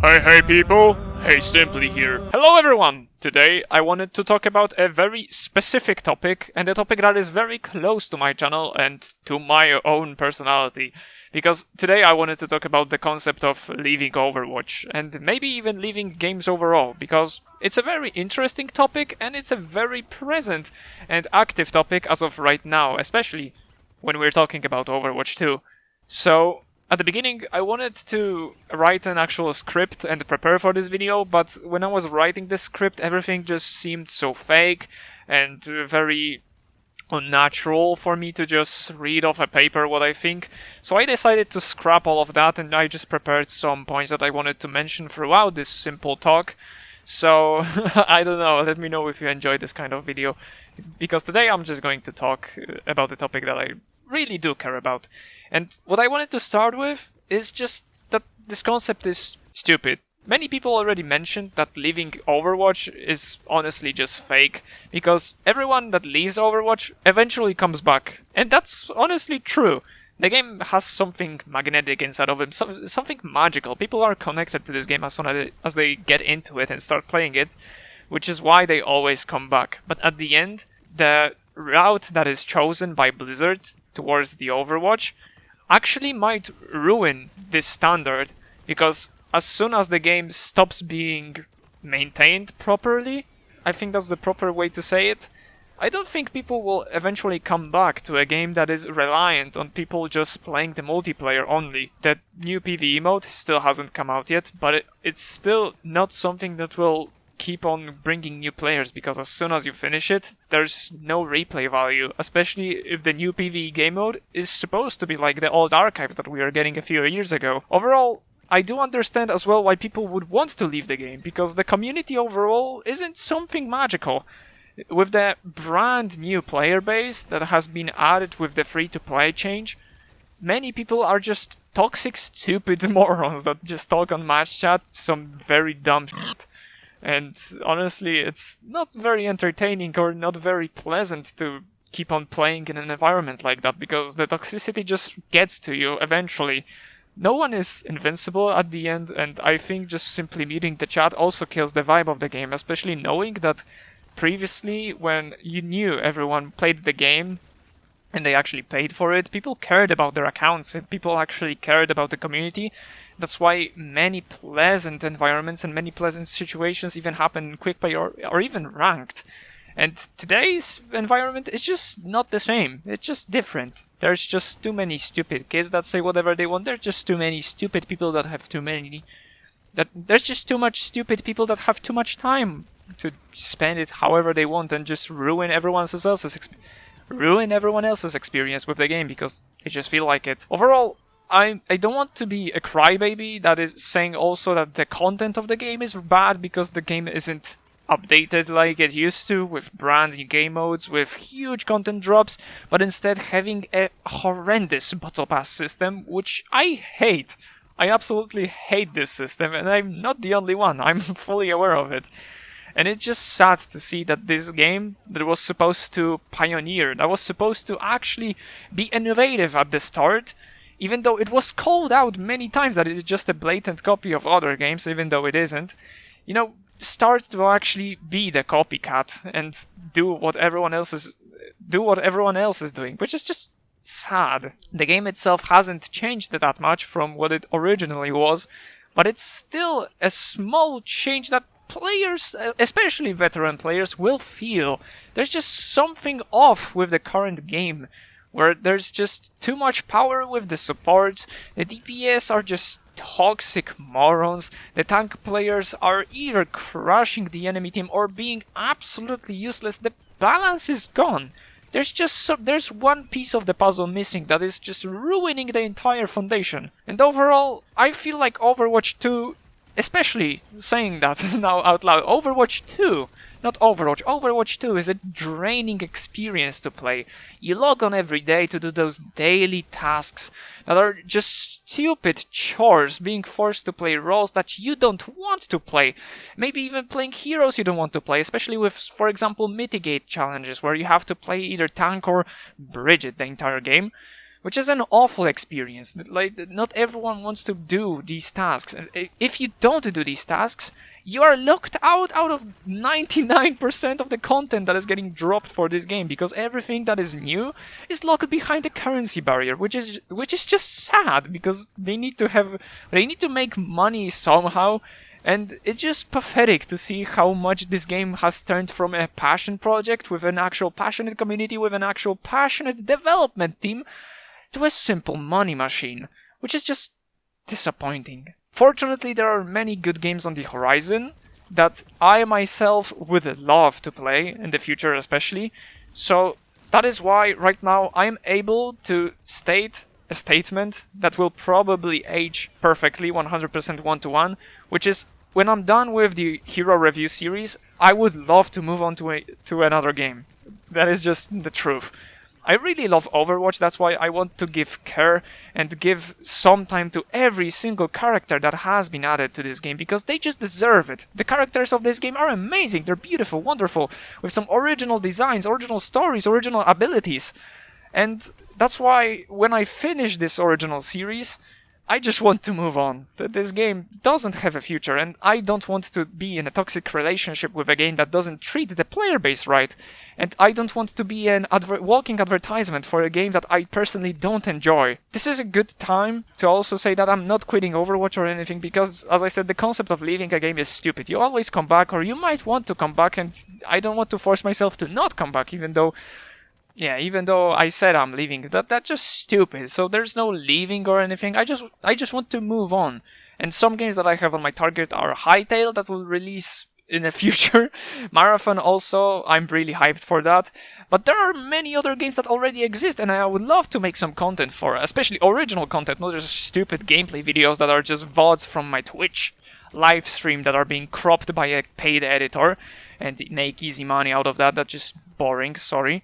Hey people, hey Simply here. Hello everyone! Today I wanted to talk about a very specific topic, and a topic that is very close to my channel and to my own personality. Because today I wanted to talk about the concept of leaving Overwatch, and maybe even leaving games overall, because it's a very interesting topic and it's a very present and active topic as of right now, especially when we're talking about Overwatch 2. So, at the beginning, I wanted to write an actual script and prepare for this video, but when I was writing this script, everything just seemed so fake and very unnatural for me to just read off a paper what I think. So I decided to scrap all of that, and I just prepared some points that I wanted to mention throughout this simple talk. So, I don't know, let me know if you enjoyed this kind of video, because today I'm just going to talk about the topic that I really do care about. And what I wanted to start with is just that this concept is stupid. Many people already mentioned that leaving Overwatch is honestly just fake, because everyone that leaves Overwatch eventually comes back. And that's honestly true. The game has something magnetic inside of it, something magical. People are connected to this game as soon as they get into it and start playing it, which is why they always come back. But at the end, the route that is chosen by Blizzard towards the Overwatch actually might ruin this standard, because as soon as the game stops being maintained properly, I think that's the proper way to say it, I don't think people will eventually come back to a game that is reliant on people just playing the multiplayer only. That new PvE mode still hasn't come out yet, but it's still not something that will keep on bringing new players, because as soon as you finish it, there's no replay value, especially if the new PvE game mode is supposed to be like the old archives that we were getting a few years ago. Overall, I do understand as well why people would want to leave the game, because the community overall isn't something magical. With the brand new player base that has been added with the free-to-play change, many people are just toxic, stupid morons that just talk on match chat some very dumb shit. And honestly, it's not very entertaining or not very pleasant to keep on playing in an environment like that, because the toxicity just gets to you eventually. No one is invincible at the end, and I think just simply muting the chat also kills the vibe of the game, especially knowing that previously, when you knew everyone played the game and they actually paid for it, people cared about their accounts and people actually cared about the community. That's why many pleasant environments and many pleasant situations even happen in quick play or even ranked. And today's environment is just not the same. It's just different. There's just too many stupid kids that say whatever they want. There's just too many stupid people that have there's just too much stupid people that have too much time to spend it however they want and just ruin everyone else's experience with the game, because they just feel like it. Overall, I don't want to be a crybaby that is saying also that the content of the game is bad because the game isn't updated like it used to, with brand new game modes, with huge content drops, but instead having a horrendous battle pass system, which I hate. I absolutely hate this system, and I'm not the only one. I'm fully aware of it. And it's just sad to see that this game that was supposed to pioneer, that was supposed to actually be innovative at the start, even though it was called out many times that it is just a blatant copy of other games, even though it isn't, start to actually be the copycat and do what everyone else is doing, which is just sad. The game itself hasn't changed that much from what it originally was, but it's still a small change that players, especially veteran players, will feel. There's just something off with the current game, where there's just too much power with the supports, the DPS are just toxic morons, the tank players are either crushing the enemy team or being absolutely useless, the balance is gone. There's one piece of the puzzle missing that is just ruining the entire foundation. And overall, I feel like Overwatch 2, especially saying that now out loud, Overwatch 2, not Overwatch, Overwatch 2 is a draining experience to play. You log on every day to do those daily tasks that are just stupid chores, being forced to play roles that you don't want to play. Maybe even playing heroes you don't want to play, especially with, for example, mitigate challenges, where you have to play either tank or Bridget the entire game. which is an awful experience. Like, not everyone wants to do these tasks. And if you don't do these tasks, you are locked out of 99% of the content that is getting dropped for this game, because everything that is new is locked behind the currency barrier, which is just sad, because they need to make money somehow. And it's just pathetic to see how much this game has turned from a passion project with an actual passionate community, with an actual passionate development team, to a simple money machine, which is just disappointing. Fortunately, there are many good games on the horizon that I myself would love to play, in the future especially, so that is why right now I'm able to state a statement that will probably age perfectly 100% one-to-one, which is, when I'm done with the hero review series, I would love to move on to another game. That is just the truth. I really love Overwatch, that's why I want to give care and give some time to every single character that has been added to this game, because they just deserve it. The characters of this game are amazing, they're beautiful, wonderful, with some original designs, original stories, original abilities. And that's why when I finish this original series, I just want to move on. This game doesn't have a future, and I don't want to be in a toxic relationship with a game that doesn't treat the player base right. And I don't want to be an walking advertisement for a game that I personally don't enjoy. This is a good time to also say that I'm not quitting Overwatch or anything, because, as I said, the concept of leaving a game is stupid. You always come back, or you might want to come back, and I don't want to force myself to not come back, even though I said I'm leaving. That's just stupid. So there's no leaving or anything. I just want to move on. And some games that I have on my target are Hytale, that will release in the future. Marathon also, I'm really hyped for that. But there are many other games that already exist, and I would love to make some content for, especially original content, not just stupid gameplay videos that are just VODs from my Twitch live stream that are being cropped by a paid editor and make easy money out of that. That's just boring, sorry.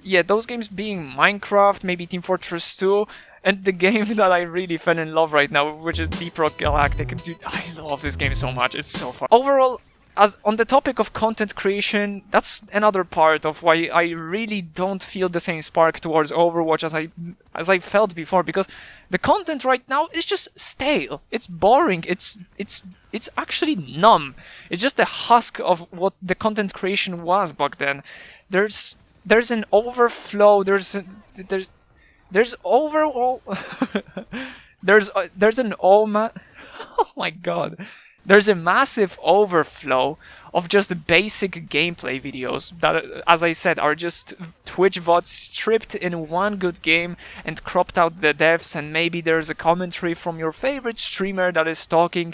Yeah, those games being Minecraft, maybe Team Fortress 2, and the game that I really fell in love right now, which is Deep Rock Galactic. Dude, I love this game so much, it's so fun. Overall, as on the topic of content creation, that's another part of why I really don't feel the same spark towards Overwatch as I felt before, because the content right now is just stale. It's boring. It's actually numb. It's just a husk of what the content creation was back then. There's an overflow. There's overall. there's an oh my god. There's a massive overflow of just basic gameplay videos that, as I said, are just Twitch VODs stripped in one good game and cropped out the devs, and maybe there's a commentary from your favorite streamer that is talking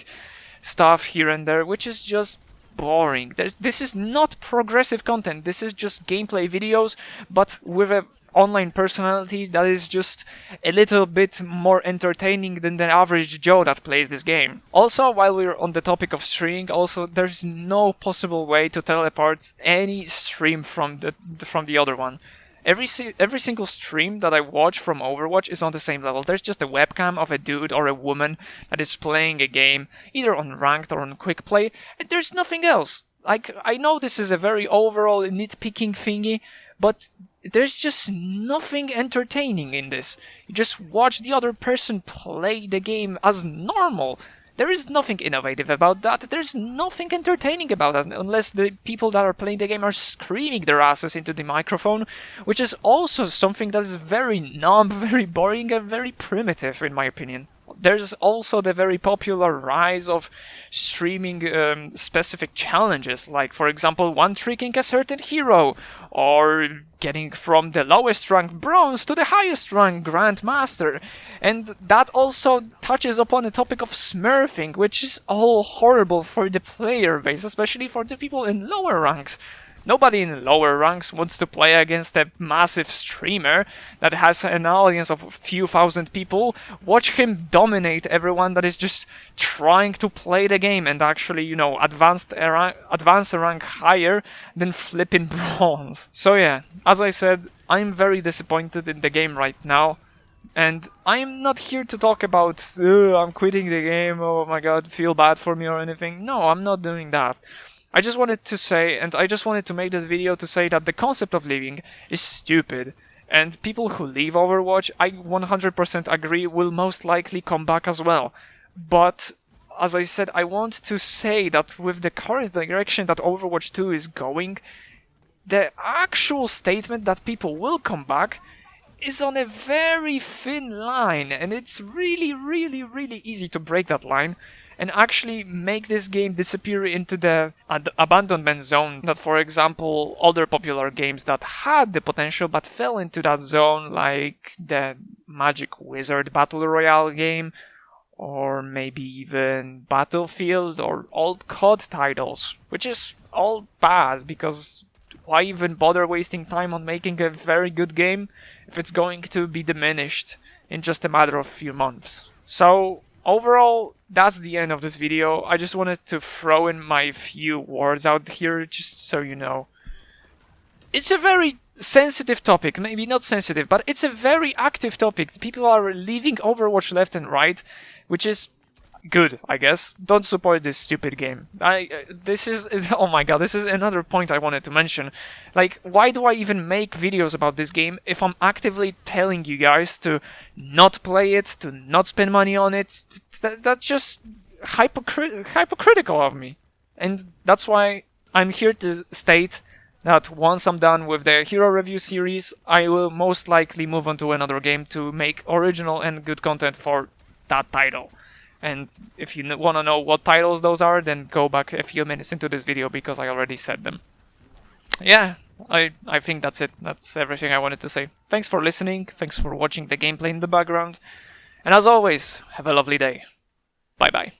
stuff here and there, which is just boring. This is not progressive content. This is just gameplay videos, but with a online personality that is just a little bit more entertaining than the average Joe that plays this game. Also, while we're on the topic of streaming, there's no possible way to tell apart any stream from the other one. Every single stream that I watch from Overwatch is on the same level. There's just a webcam of a dude or a woman that is playing a game, either on ranked or on quick play, and there's nothing else. Like, I know this is a very overall nitpicking thingy, but there's just nothing entertaining in this. You just watch the other person play the game as normal. There is nothing innovative about that. There's nothing entertaining about that, unless the people that are playing the game are screaming their asses into the microphone, which is also something that is very numb, very boring, and very primitive, in my opinion. There's also the very popular rise of streaming specific challenges, like, for example, one-tricking a certain hero, or getting from the lowest rank bronze to the highest rank grandmaster. And that also touches upon the topic of smurfing, which is all horrible for the player base, especially for the people in lower ranks. Nobody in lower ranks wants to play against a massive streamer that has an audience of a few thousand people. Watch him dominate everyone that is just trying to play the game and actually, advance a rank higher than flipping bronze. So yeah, as I said, I'm very disappointed in the game right now. And I'm not here to talk about, I'm quitting the game, oh my god, feel bad for me or anything. No, I'm not doing that. I just wanted to say, and I just wanted to make this video to say that the concept of leaving is stupid. And people who leave Overwatch, I 100% agree, will most likely come back as well. But as I said, I want to say that with the current direction that Overwatch 2 is going, the actual statement that people will come back is on a very thin line, and it's really, really, really easy to break that line and actually make this game disappear into the abandonment zone that, for example, other popular games that had the potential but fell into that zone, like the Magic Wizard Battle Royale game, or maybe even Battlefield or old COD titles, which is all bad, because why even bother wasting time on making a very good game if it's going to be diminished in just a matter of a few months? So overall, that's the end of this video. I just wanted to throw in my few words out here just so you know. It's a very sensitive topic, maybe not sensitive, but it's a very active topic. People are leaving Overwatch left and right, which is good, I guess. Don't support this stupid game. This is, oh my god, this is another point I wanted to mention. Like, why do I even make videos about this game if I'm actively telling you guys to not play it, to not spend money on it? That's just hypocritical of me. And that's why I'm here to state that once I'm done with the hero review series, I will most likely move on to another game to make original and good content for that title. And if you want to know what titles those are, then go back a few minutes into this video because I already said them. Yeah, I think that's it. That's everything I wanted to say. Thanks for listening, thanks for watching the gameplay in the background, and as always, have a lovely day. Bye bye.